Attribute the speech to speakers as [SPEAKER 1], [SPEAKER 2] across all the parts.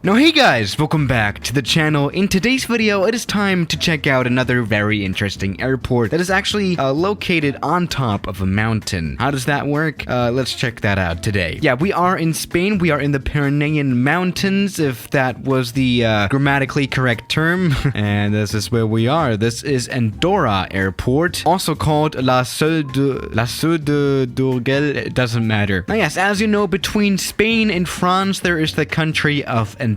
[SPEAKER 1] Now hey guys, welcome back to the channel. In today's video, it is time to check out another very interesting airport that is actually located on top of a mountain. How does that work? Let's check that out today. Yeah, we are in Spain. We are in the Pyrenees Mountains, if that was the grammatically correct term. And this is where we are. This is Andorra Airport, also called La Seu d'Urgell. It doesn't matter. Now yes, as you know, between Spain and France, there is the country of Andorra,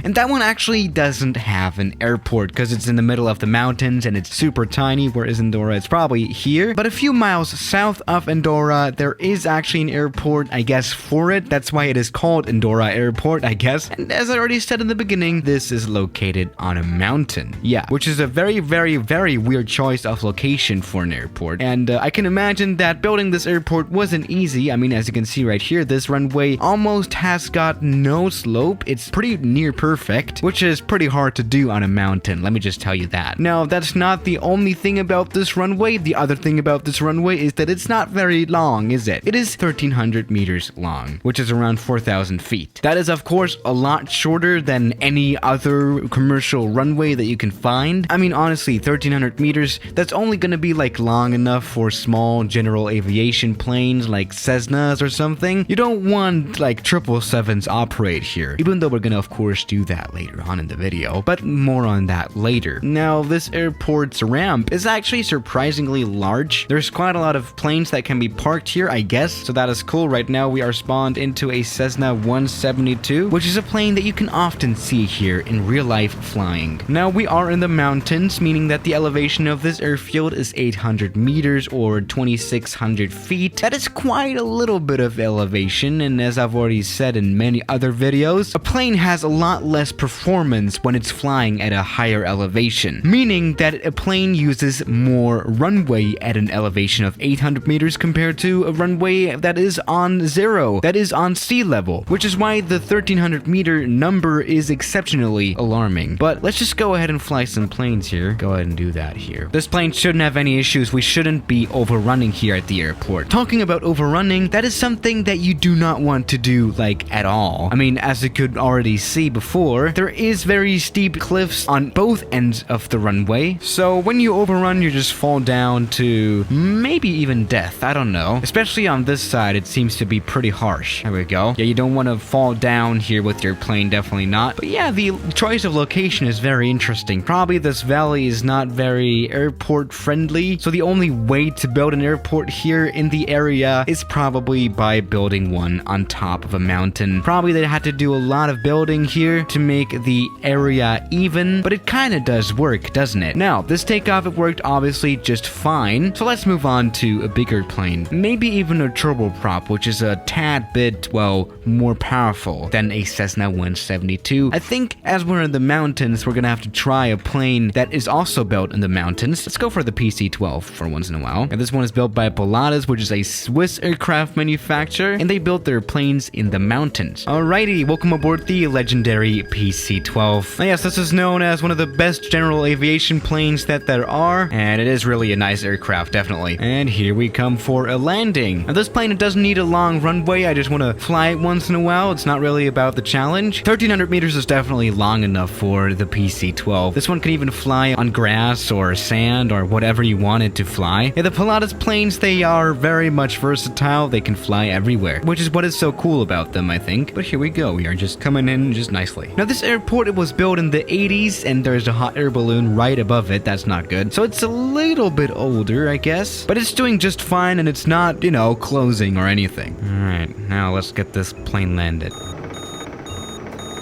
[SPEAKER 1] and that one actually doesn't have an airport because it's in the middle of the mountains and it's super tiny, whereas Andorra is probably here. But a few miles south of Andorra, there is actually an airport, I guess, for it. That's why it is called Andorra Airport, I guess. And as I already said in the beginning, this is located on a mountain. Yeah, which is a very, very, very weird choice of location for an airport. And I can imagine that building this airport wasn't easy. I mean, as you can see right here, this runway almost has got no slope. It's pretty near perfect, which is pretty hard to do on a mountain, let me just tell you that. Now, that's not the only thing about this runway. The other thing about this runway is that it's not very long, is it? It is 1,300 meters long, which is around 4,000 feet. That is, of course, a lot shorter than any other commercial runway that you can find. I mean, honestly, 1,300 meters, that's only gonna be like long enough for small general aviation planes like Cessnas or something. You don't want like 777s operate here, even though we're gonna of course do that later on in the video, but more on that later. Now, this airport's ramp is actually surprisingly large. There's quite a lot of planes that can be parked here, I guess, so that is cool. Right now we are spawned into a Cessna 172, which is a plane that you can often see here in real life flying. Now, we are in the mountains, meaning that the elevation of this airfield is 800 meters or 2,600 feet. That is quite a little bit of elevation, and as I've already said in many other videos, a plane has a lot less performance when it's flying at a higher elevation, meaning that a plane uses more runway at an elevation of 800 meters compared to a runway that is on zero, that is on sea level, which is why the 1,300 meter number is exceptionally alarming. But let's just go ahead and fly some planes here. Go ahead and do that here. This plane shouldn't have any issues. We shouldn't be overrunning here at the airport. Talking about overrunning, that is something that you do not want to do, like, at all. I mean, as you could already see before, there is very steep cliffs on both ends of the runway, so when you overrun, you just fall down to maybe even death. I don't know. Especially on this side, it seems to be pretty harsh. There we go. Yeah, you don't want to fall down here with your plane, definitely not. But yeah, the choice of location is very interesting. Probably this valley is not very airport friendly, so the only way to build an airport here in the area is probably by building one on top of a mountain. Probably they had to do a lot of building here to make the area even, but it kind of does work, doesn't it? Now, this takeoff, it worked obviously just fine, so let's move on to a bigger plane. Maybe even a turboprop, which is a tad bit, well, more powerful than a Cessna 172. I think as we're in the mountains, we're gonna have to try a plane that is also built in the mountains. Let's go for the PC-12 for once in a while. And this one is built by Pilatus, which is a Swiss aircraft manufacturer, and they built their planes in the mountains. Alrighty, welcome aboard the legendary PC-12. Now yes, this is known as one of the best general aviation planes that there are, and it is really a nice aircraft, definitely. And here we come for a landing. Now this plane, it doesn't need a long runway. I just want to fly it once in a while. It's not really about the challenge. 1,300 meters is definitely long enough for the PC-12. This one can even fly on grass or sand or whatever you want it to fly. Yeah, the Pilatus planes, they are very much versatile. They can fly everywhere, which is what is so cool about them, I think. But here we go. We are just coming in just nicely. Now this airport, it was built in the 80s, and there's a hot air balloon right above it. That's not good. So it's a little bit older, I guess, but it's doing just fine, and it's not, you know, closing or anything. All right, now let's get this plane landed.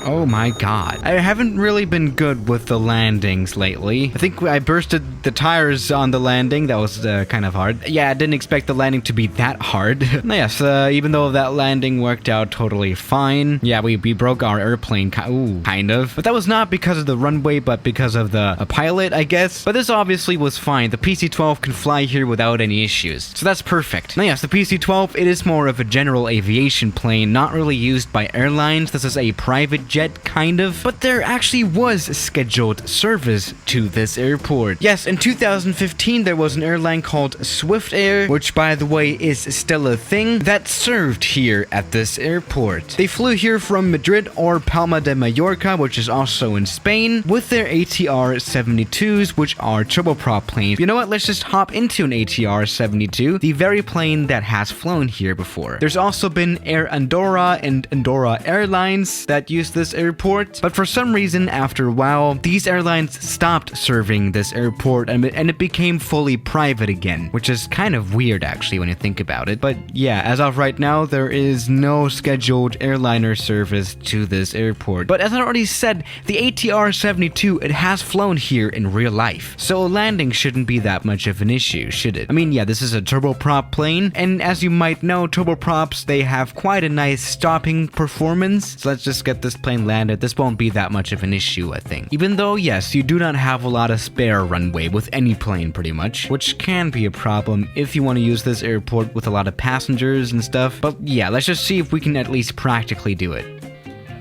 [SPEAKER 1] Oh my god. I haven't really been good with the landings lately. I think I bursted the tires on the landing. That was kind of hard. Yeah, I didn't expect the landing to be that hard. Yes, even though that landing worked out totally fine. Yeah, we broke our airplane, kind of. But that was not because of the runway, but because of the pilot, I guess. But this obviously was fine. The PC-12 can fly here without any issues. So that's perfect. Now yes, the PC-12, it is more of a general aviation plane, not really used by airlines. This is a private jet, kind of. But there actually was scheduled service to this airport. Yes, in 2015, there was an airline called Swift Air, which by the way is still a thing, that served here at this airport. They flew here from Madrid or Palma de Mallorca, which is also in Spain, with their ATR-72s, which are turboprop planes. You know what? Let's just hop into an ATR-72, the very plane that has flown here before. There's also been Air Andorra and Andorra Airlines that use this airport, but for some reason, after a while, these airlines stopped serving this airport and it became fully private again, which is kind of weird actually when you think about it. But yeah, as of right now, there is no scheduled airliner service to this airport. But as I already said, the ATR-72, it has flown here in real life, so a landing shouldn't be that much of an issue, should it? I mean, yeah, this is a turboprop plane, and as you might know, turboprops, they have quite a nice stopping performance, so let's just get this plane landed. This won't be that much of an issue, I think. Even though, yes, you do not have a lot of spare runway with any plane pretty much, which can be a problem if you want to use this airport with a lot of passengers and stuff. But yeah, let's just see if we can at least practically do it.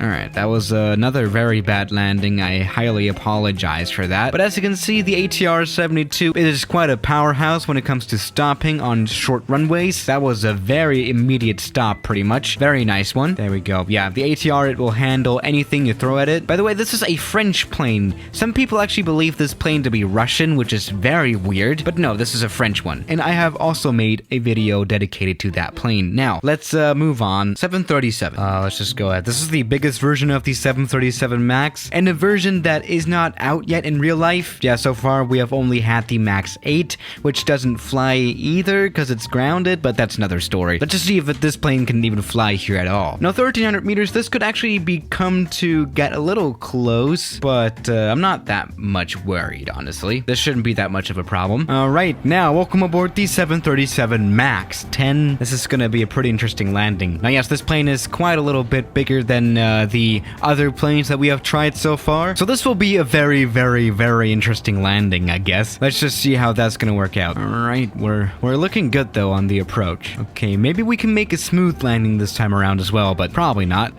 [SPEAKER 1] Alright, that was another very bad landing. I highly apologize for that. But as you can see, the ATR-72 is quite a powerhouse when it comes to stopping on short runways. That was a very immediate stop, pretty much. Very nice one. There we go. Yeah, the ATR, it will handle anything you throw at it. By the way, this is a French plane. Some people actually believe this plane to be Russian, which is very weird. But no, this is a French one. And I have also made a video dedicated to that plane. Now, let's move on. 737. Let's just go ahead. This is the biggest version of the 737 MAX, and a version that is not out yet in real life. Yeah, so far we have only had the MAX 8, which doesn't fly either because it's grounded, but that's another story. Let's just see if this plane can even fly here at all. Now, 1,300 meters, this could actually become to get a little close, but I'm not that much worried, honestly. This shouldn't be that much of a problem. Alright, now, welcome aboard the 737 MAX 10. This is gonna be a pretty interesting landing. Now, yes, this plane is quite a little bit bigger than the other planes that we have tried so far. So this will be a very, very, very interesting landing, I guess. Let's just see how that's gonna work out. Alright, we're looking good though on the approach. Okay, maybe we can make a smooth landing this time around as well, but probably not.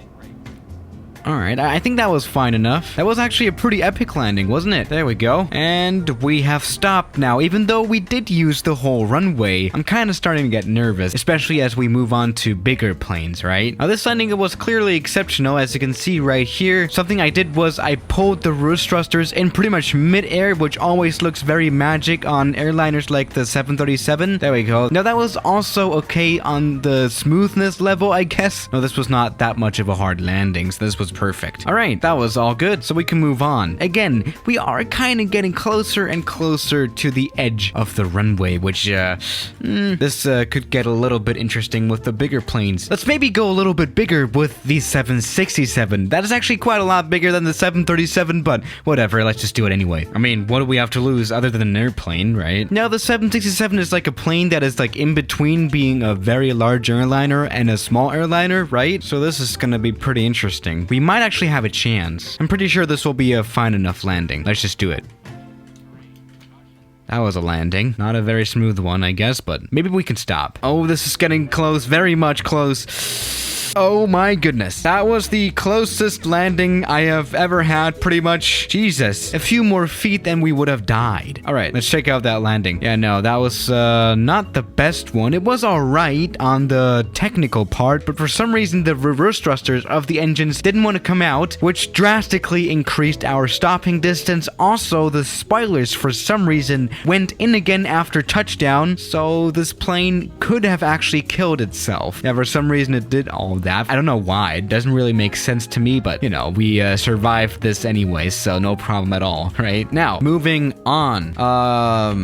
[SPEAKER 1] Alright, I think that was fine enough. That was actually a pretty epic landing, wasn't it? There we go. And we have stopped now. Even though we did use the whole runway, I'm kind of starting to get nervous, especially as we move on to bigger planes, right? Now, this landing was clearly exceptional, as you can see right here. Something I did was I pulled the roost thrusters in pretty much mid-air, which always looks very magic on airliners like the 737. There we go. Now, that was also okay on the smoothness level, I guess. No, this was not that much of a hard landing, so this was perfect. All right, that was all good, so we can move on. Again, we are kind of getting closer and closer to the edge of the runway, which this could get a little bit interesting with the bigger planes. Let's maybe go a little bit bigger with the 767. That is actually quite a lot bigger than the 737, but whatever, let's just do it anyway. I mean, what do we have to lose other than an airplane, right? Now, the 767 is like a plane that is like in between being a very large airliner and a small airliner, right? So this is gonna be pretty interesting. We might actually have a chance. I'm pretty sure this will be a fine enough landing. Let's just do it. That was a landing. Not a very smooth one, I guess, but maybe we can stop. Oh, this is getting close. Very much close. Oh my goodness. That was the closest landing I have ever had, pretty much. Jesus. A few more feet and we would have died. All right, let's check out that landing. Yeah, no, that was not the best one. It was all right on the technical part, but for some reason, the reverse thrusters of the engines didn't want to come out, which drastically increased our stopping distance. Also, the spoilers, for some reason, went in again after touchdown, so this plane could have actually killed itself. Yeah, for some reason, it did all that. I don't know why. It doesn't really make sense to me, but, you know, we survived this anyway, so no problem at all, right? Now, moving on.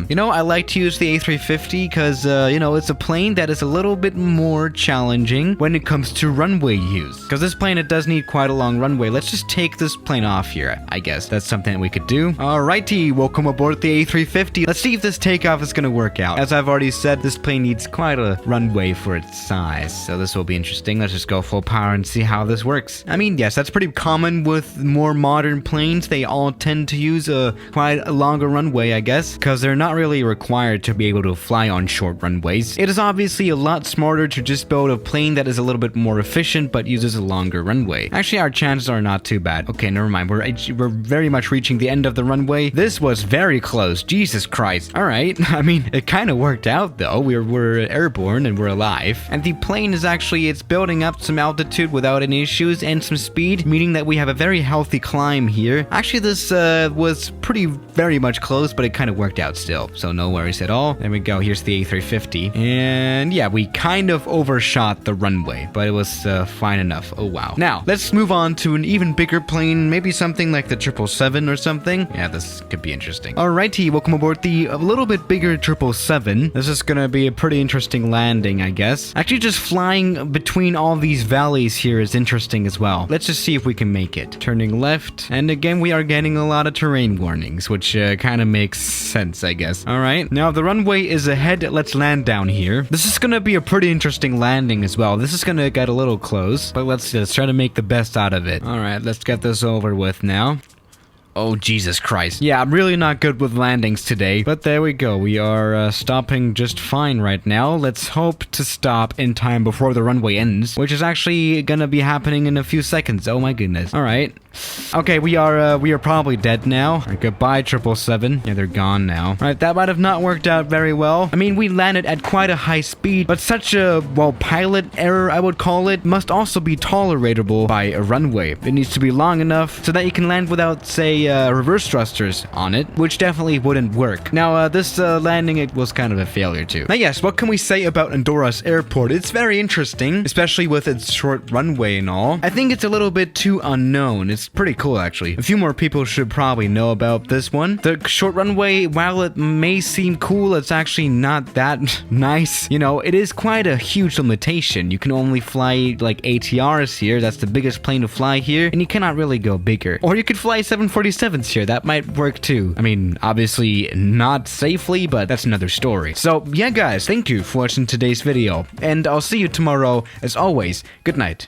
[SPEAKER 1] You know, I like to use the A350 because, you know, it's a plane that is a little bit more challenging when it comes to runway use. Because this plane, it does need quite a long runway. Let's just take this plane off here, I guess. That's something that we could do. Alrighty, welcome aboard the A350. Let's see if this takeoff is gonna work out. As I've already said, this plane needs quite a runway for its size, so this will be interesting. Let's just go full power and see how this works. I mean, yes, that's pretty common with more modern planes. They all tend to use quite a longer runway, I guess, because they're not really required to be able to fly on short runways. It is obviously a lot smarter to just build a plane that is a little bit more efficient but uses a longer runway. Actually, our chances are not too bad. Okay, never mind. We're very much reaching the end of the runway. This was very close. Jesus Christ. All right. I mean, it kind of worked out though. We're airborne and we're alive. And the plane is actually, it's building up some altitude without any issues and some speed, meaning that we have a very healthy climb here. Actually, this was very much close, but it kind of worked out still. So no worries at all. There we go. Here's the A350. And yeah, we kind of overshot the runway, but it was fine enough. Oh, wow. Now, let's move on to an even bigger plane, maybe something like the 777 or something. Yeah, this could be interesting. Alrighty, welcome aboard the a little bit bigger 777. This is gonna be a pretty interesting landing, I guess. Actually, just flying between all these valleys here is interesting as well. Let's just see if we can make it. Turning left, and again, we are getting a lot of terrain warnings, which kind of makes sense, I guess. Alright, now the runway is ahead. Let's land down here. This is gonna be a pretty interesting landing as well. This is gonna get a little close, but let's try to make the best out of it. Alright, let's get this over with now. Oh, Jesus Christ. Yeah, I'm really not good with landings today, but there we go. We are stopping just fine right now. Let's hope to stop in time before the runway ends, which is actually gonna be happening in a few seconds. Oh my goodness. All right. Okay, we are probably dead now. Right, goodbye, 777. Yeah, they're gone now. All right, that might have not worked out very well. I mean, we landed at quite a high speed, but such a, well, pilot error, I would call it, must also be tolerable by a runway. It needs to be long enough so that you can land without, say, reverse thrusters on it, which definitely wouldn't work. Now, this landing, it was kind of a failure too. Now, yes, what can we say about Andorra's airport? It's very interesting, especially with its short runway and all. I think it's a little bit too unknown. It's pretty cool, actually. A few more people should probably know about this one. The short runway, while it may seem cool, it's actually not that nice. You know, it is quite a huge limitation. You can only fly like ATRs here. That's the biggest plane to fly here, and you cannot really go bigger. Or you could fly 747s here. That might work too. I mean, obviously not safely, but that's another story. So yeah, guys, thank you for watching today's video, and I'll see you tomorrow. As always, good night.